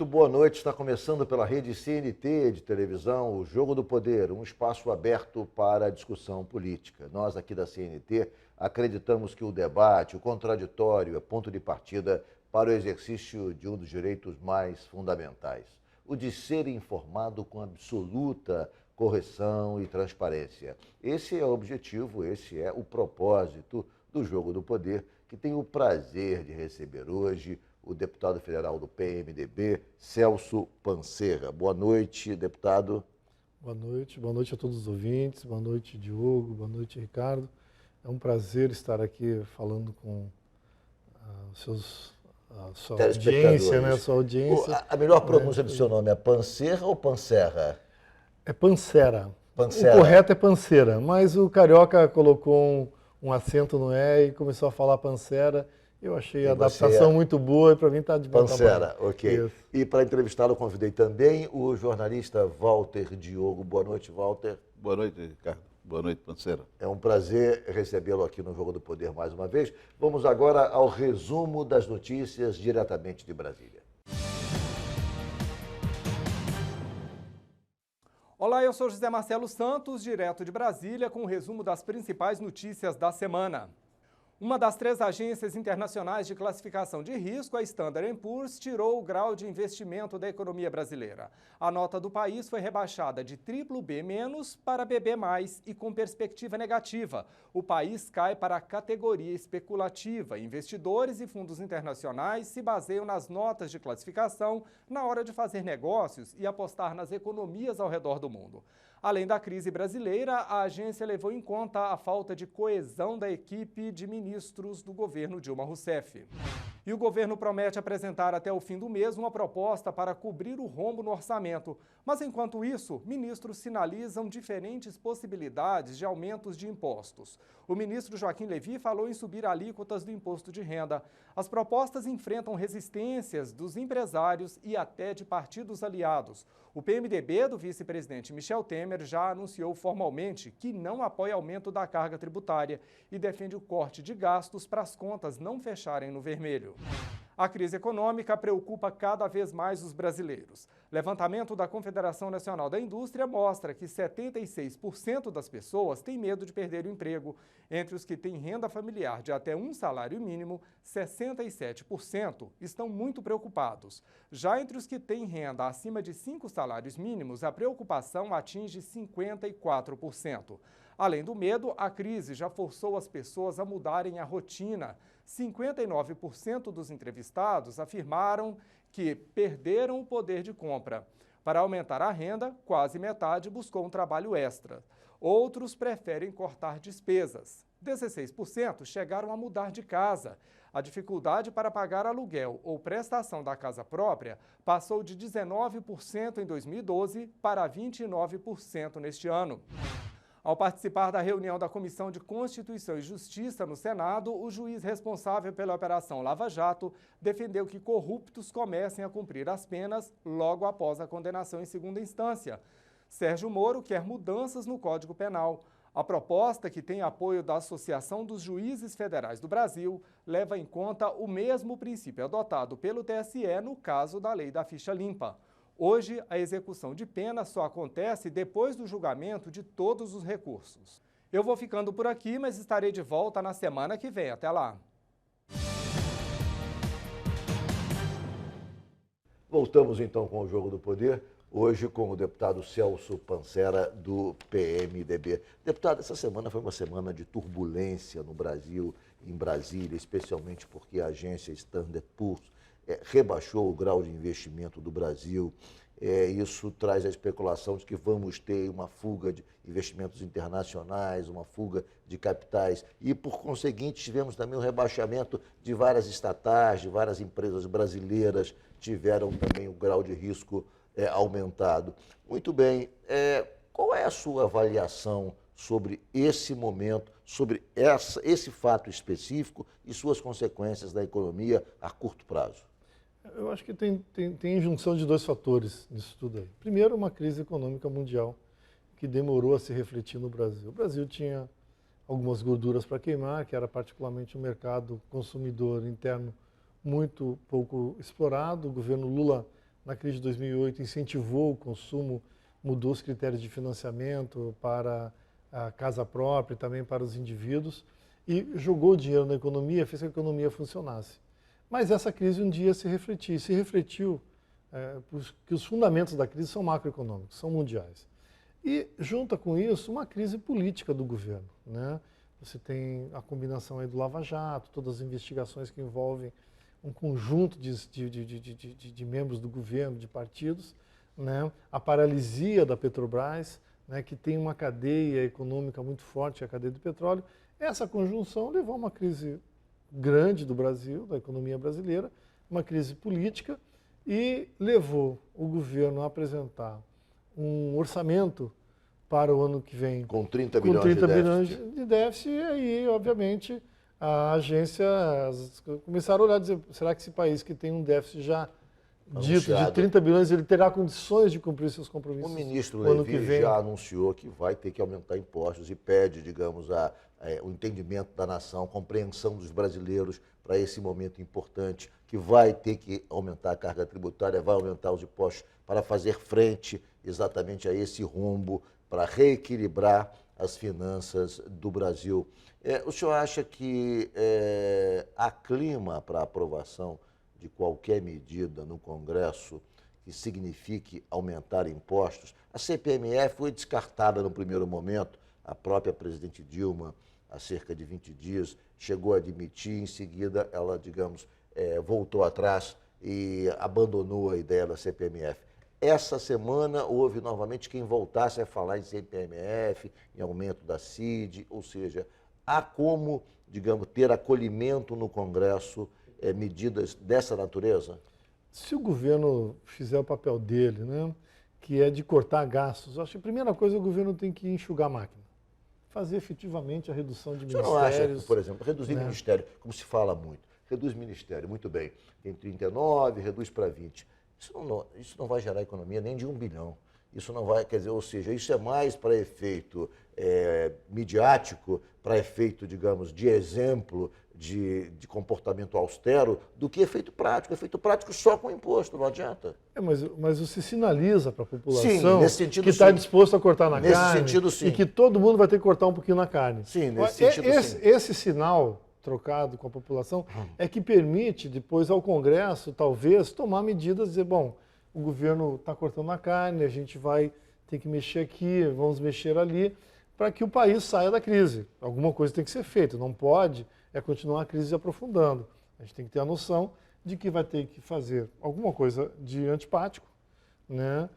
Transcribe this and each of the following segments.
Muito boa noite. Está começando pela rede CNT de televisão, o Jogo do Poder, um espaço aberto para a discussão política. Nós aqui da CNT acreditamos que o debate, o contraditório é ponto de partida para o exercício de um dos direitos mais fundamentais, o de ser informado com absoluta correção e transparência. Esse é o objetivo, esse é o propósito do Jogo do Poder, que tem o prazer de receber hoje o deputado federal do PMDB, Celso Pancerra. Boa noite, deputado. Boa noite a todos os ouvintes, boa noite, Diogo, boa noite, Ricardo. É um prazer estar aqui falando com a sua audiência, né? Sua audiência. A melhor pronúncia do seu nome é Pancerra ou Pancerra? É Pancera. Pancera. O correto é Panceira, mas o carioca colocou um acento no E e começou a falar Pancera. Eu achei a adaptação muito boa e para mim está de bom tamanho. Pancerra, ok. Isso. E para entrevistá-lo, convidei também o jornalista Walter Diogo. Boa noite, Walter. Boa noite, Ricardo. Boa noite, Panceira. É um prazer recebê-lo aqui no Jogo do Poder mais uma vez. Vamos agora ao resumo das notícias diretamente de Brasília. Olá, eu sou José Marcelo Santos, direto de Brasília, com o resumo das principais notícias da semana. Uma das 3 agências internacionais de classificação de risco, a Standard & Poor's, tirou o grau de investimento da economia brasileira. A nota do país foi rebaixada de BBB- para BB+, e com perspectiva negativa. O país cai para a categoria especulativa. Investidores e fundos internacionais se baseiam nas notas de classificação na hora de fazer negócios e apostar nas economias ao redor do mundo. Além da crise brasileira, a agência levou em conta a falta de coesão da equipe de ministros do governo Dilma Rousseff. E o governo promete apresentar até o fim do mês uma proposta para cobrir o rombo no orçamento. Mas, enquanto isso, ministros sinalizam diferentes possibilidades de aumentos de impostos. O ministro Joaquim Levy falou em subir alíquotas do imposto de renda. As propostas enfrentam resistências dos empresários e até de partidos aliados. O PMDB do vice-presidente Michel Temer já anunciou formalmente que não apoia aumento da carga tributária e defende o corte de gastos para as contas não fecharem no vermelho. A crise econômica preocupa cada vez mais os brasileiros. Levantamento da Confederação Nacional da Indústria mostra que 76% das pessoas têm medo de perder o emprego. Entre os que têm renda familiar de até um salário mínimo, 67% estão muito preocupados. Já entre os que têm renda acima de 5 salários mínimos, a preocupação atinge 54%. Além do medo, a crise já forçou as pessoas a mudarem a rotina. 59% dos entrevistados afirmaram que perderam o poder de compra. Para aumentar a renda, quase metade buscou um trabalho extra. Outros preferem cortar despesas. 16% chegaram a mudar de casa. A dificuldade para pagar aluguel ou prestação da casa própria passou de 19% em 2012 para 29% neste ano. Ao participar da reunião da Comissão de Constituição e Justiça no Senado, o juiz responsável pela Operação Lava Jato defendeu que corruptos comecem a cumprir as penas logo após a condenação em segunda instância. Sérgio Moro quer mudanças no Código Penal. A proposta, que tem apoio da Associação dos Juízes Federais do Brasil, leva em conta o mesmo princípio adotado pelo TSE no caso da Lei da Ficha Limpa. Hoje, a execução de pena só acontece depois do julgamento de todos os recursos. Eu vou ficando por aqui, mas estarei de volta na semana que vem. Até lá! Voltamos então com o Jogo do Poder, hoje com o deputado Celso Pancerra, do PMDB. Deputado, essa semana foi uma semana de turbulência no Brasil, em Brasília, especialmente porque a agência Standard & Poor's rebaixou o grau de investimento do Brasil. Isso traz a especulação de que vamos ter uma fuga de investimentos internacionais, uma fuga de capitais e, por conseguinte, tivemos também um rebaixamento de várias estatais, de várias empresas brasileiras, tiveram também o grau de risco aumentado. Muito bem, qual é a sua avaliação sobre esse momento, sobre esse fato específico e suas consequências na economia a curto prazo? Eu acho que tem junção de 2 fatores nisso tudo aí. Primeiro, uma crise econômica mundial que demorou a se refletir no Brasil. O Brasil tinha algumas gorduras para queimar, que era particularmente um mercado consumidor interno muito pouco explorado. O governo Lula na crise de 2008, incentivou o consumo, mudou os critérios de financiamento para a casa própria e também para os indivíduos, e jogou dinheiro na economia, fez que a economia funcionasse. Mas essa crise um dia se refletiu que os fundamentos da crise são macroeconômicos, são mundiais. E junta com isso uma crise política do governo, né? Você tem a combinação aí do Lava Jato, todas as investigações que envolvem um conjunto de membros do governo, de partidos, né? A paralisia da Petrobras, né? Que tem uma cadeia econômica muito forte, a cadeia do petróleo. Essa conjunção levou a uma crise grande do Brasil, da economia brasileira, uma crise política, e levou o governo a apresentar um orçamento para o ano que vem Com 30 bilhões de déficit, e aí, obviamente, a agência começaram a olhar e dizer, será que esse país que tem um déficit já dito de 30 bilhões, ele terá condições de cumprir seus compromissos? O ministro ano que Levi vem? já anunciou que vai ter que aumentar impostos e pede, digamos, o entendimento da nação, a compreensão dos brasileiros para esse momento importante, que vai ter que aumentar a carga tributária, vai aumentar os impostos para fazer frente exatamente a esse rombo, para reequilibrar as finanças do Brasil. O senhor acha que há clima para aprovação de qualquer medida no Congresso que signifique aumentar impostos? A CPMF foi descartada no primeiro momento, a própria presidente Dilma, há cerca de 20 dias, chegou a admitir, em seguida ela, digamos, voltou atrás e abandonou a ideia da CPMF. Essa semana houve novamente quem voltasse a falar em CPMF, em aumento da CID, ou seja, há como, digamos, ter acolhimento no Congresso medidas dessa natureza? Se o governo fizer o papel dele, né, que é de cortar gastos, acho que a primeira coisa o governo tem que enxugar a máquina, fazer efetivamente a redução de ministérios. Você não acha, por exemplo, reduzir né? ministério, como se fala muito, reduz ministério, muito bem, tem 39, reduz para 20. Isso não vai gerar economia nem de 1 bilhão. Isso não vai, quer dizer, ou seja, isso é mais para efeito midiático, para efeito, digamos, de exemplo de comportamento austero, do que efeito prático. Efeito prático só com imposto, não adianta. Mas você sinaliza para a população Sim, nesse sentido, que está disposto a cortar na nesse carne sentido, sim. e que todo mundo vai ter que cortar um pouquinho na carne. Sim, nesse sentido, sim. Esse sinal trocado com a população é que permite depois ao Congresso, talvez, tomar medidas e dizer, bom, o governo está cortando na carne, a gente vai ter que mexer aqui, vamos mexer ali, para que o país saia da crise. Alguma coisa tem que ser feita, não pode continuar a crise aprofundando. A gente tem que ter a noção de que vai ter que fazer alguma coisa de antipático, né,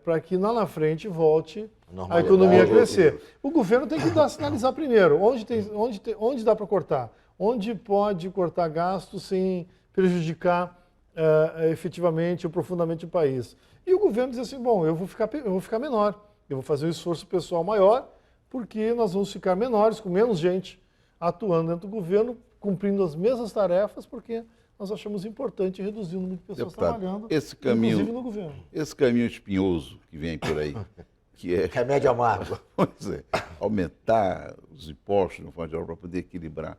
para que lá na frente volte a economia a crescer. O governo tem que sinalizar primeiro onde dá para cortar, onde pode cortar gastos sem prejudicar efetivamente ou profundamente o país. E o governo diz assim, bom, eu vou ficar menor, eu vou fazer um esforço pessoal maior, porque nós vamos ficar menores, com menos gente atuando dentro do governo, cumprindo as mesmas tarefas, porque nós achamos importante reduzir o número de pessoas trabalhando, inclusive no governo. Esse caminho espinhoso que vem por aí, que é... Remédio amargo. Pois é, aumentar os impostos no Fundo Geral para poder equilibrar.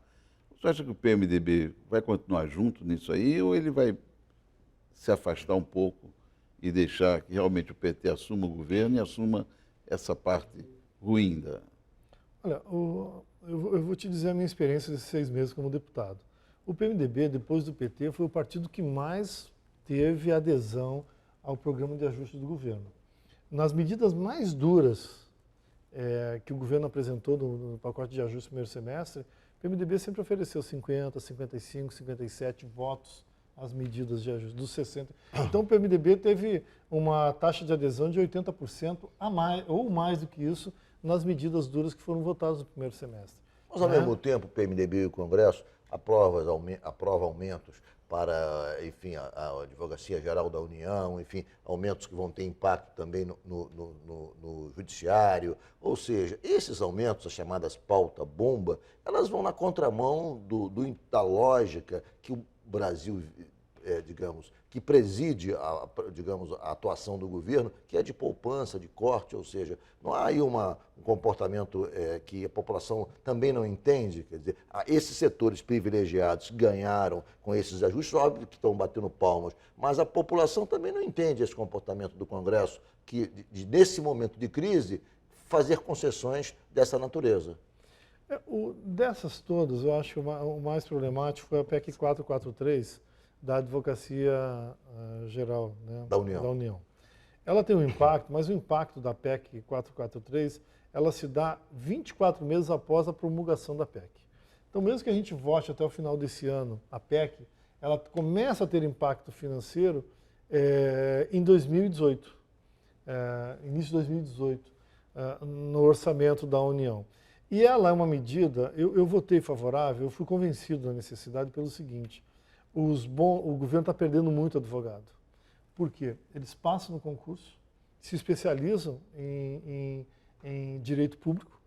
Você acha que o PMDB vai continuar junto nisso aí, ou ele vai se afastar um pouco e deixar que realmente o PT assuma o governo e assuma essa parte ruim da... Olha, eu vou te dizer a minha experiência desses 6 meses como deputado. O PMDB, depois do PT, foi o partido que mais teve adesão ao programa de ajuste do governo. Nas medidas mais duras que o governo apresentou no pacote de ajuste do primeiro semestre, o PMDB sempre ofereceu 50, 55, 57 votos às medidas de ajuste, dos 60. Então o PMDB teve uma taxa de adesão de 80% a mais, ou mais do que isso, nas medidas duras que foram votadas no primeiro semestre. Mas, ao mesmo tempo, o PMDB e o Congresso aprovam aumentos para, enfim, a Advocacia Geral da União, enfim, aumentos que vão ter impacto também no Judiciário. Ou seja, esses aumentos, as chamadas pauta-bomba, elas vão na contramão da lógica que o Brasil digamos, que preside digamos, a atuação do governo, que é de poupança, de corte, ou seja, não há aí um comportamento que a população também não entende, quer dizer, esses setores privilegiados ganharam com esses ajustes, óbvio que estão batendo palmas, mas a população também não entende esse comportamento do Congresso, que nesse momento de crise, fazer concessões dessa natureza. Dessas todas, eu acho que o mais problemático foi a PEC 443 da Advocacia Geral, né, da União. Ela tem um impacto, mas o impacto da PEC 443, ela se dá 24 meses após a promulgação da PEC. Então, mesmo que a gente vote até o final desse ano a PEC, ela começa a ter impacto financeiro em 2018, início de 2018, no orçamento da União. E ela é uma medida, eu votei favorável, eu fui convencido da necessidade pelo seguinte, o governo está perdendo muito advogado. Por quê? Eles passam no concurso, se especializam em direito público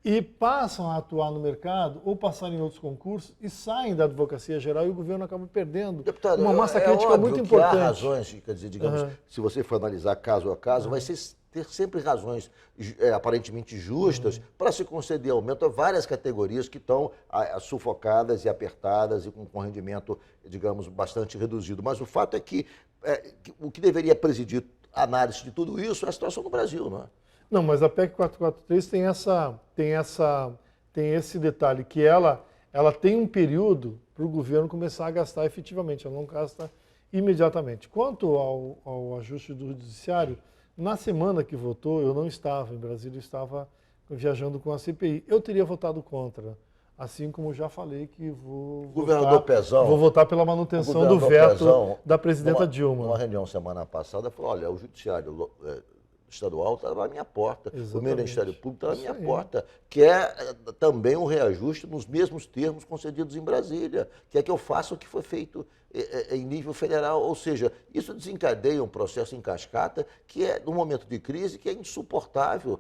e passam a atuar no mercado ou passar em outros concursos e saem da advocacia geral e o governo acaba perdendo Deputado, uma massa crítica muito importante. Há razões, quer dizer, digamos, se você for analisar caso a caso, vai ter sempre razões aparentemente justas para se conceder aumento a várias categorias que estão sufocadas e apertadas e com rendimento, digamos, bastante reduzido. Mas o fato é que o que deveria presidir a análise de tudo isso é a situação do Brasil, não é? Não, mas a PEC 443 tem esse detalhe, que ela tem um período para o governo começar a gastar efetivamente, ela não gasta imediatamente. Quanto ao ajuste do judiciário, na semana que votou, eu não estava em Brasília, eu estava viajando com a CPI. Eu teria votado contra, assim como já falei que vou votar pela manutenção do veto da presidenta Dilma. Numa reunião semana passada, falou, olha, o judiciário estadual está na minha porta, o Ministério Público está na minha porta, que é também um reajuste nos mesmos termos concedidos em Brasília, que é que eu faça o que foi feito em nível federal, ou seja, isso desencadeia um processo em cascata que é, num momento de crise, que é insuportável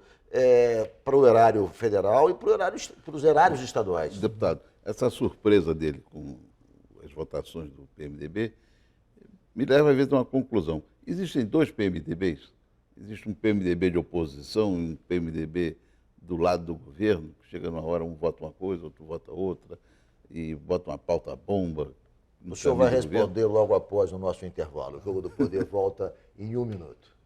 para o erário federal e para os erários estaduais. Deputado, essa surpresa dele com as votações do PMDB me leva, às vezes, a uma conclusão. Existem dois PMDBs? Existe um PMDB de oposição e um PMDB do lado do governo, que chega numa hora, um vota uma coisa, outro vota outra, e bota uma pauta bomba. O senhor vai responder logo após o nosso intervalo. O Jogo do Poder volta em 1 minuto.